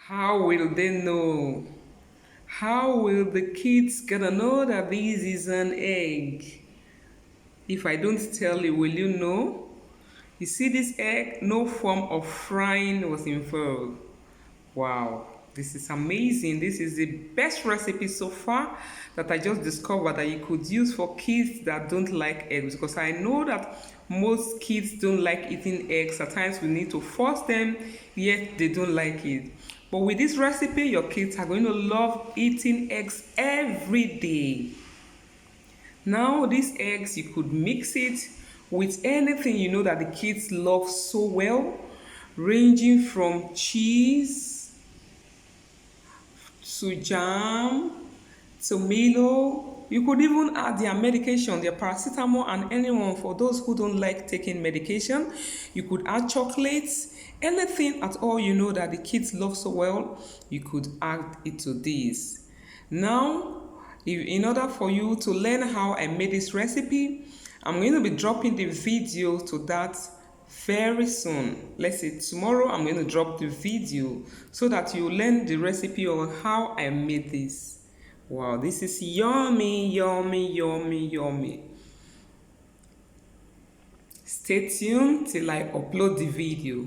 How will they know? How will the kids gonna know that this is an egg? If I don't tell you, will you know? You see this egg? No form of frying was involved. Wow, this is amazing. This is the best recipe so far that I just discovered that you could use for kids that don't like eggs, because I know that most kids don't like eating eggs. At times we need to force them, yet they don't like it. But with this recipe, your kids are going to love eating eggs every day. Now, these eggs, you could mix it with anything you know that the kids love so well, ranging from cheese to jam, tomato. You could even add their medication, their paracetamol, and anyone for those who don't like taking medication. You could add chocolates, anything at all you know that the kids love so well, you could add it to this. Now, in order for you to learn how I made this recipe, I'm going to be dropping the video to that very soon. Let's say tomorrow I'm going to drop the video so that you learn the recipe on how I made this. Wow, this is yummy, yummy, yummy, yummy. Stay tuned till I upload the video.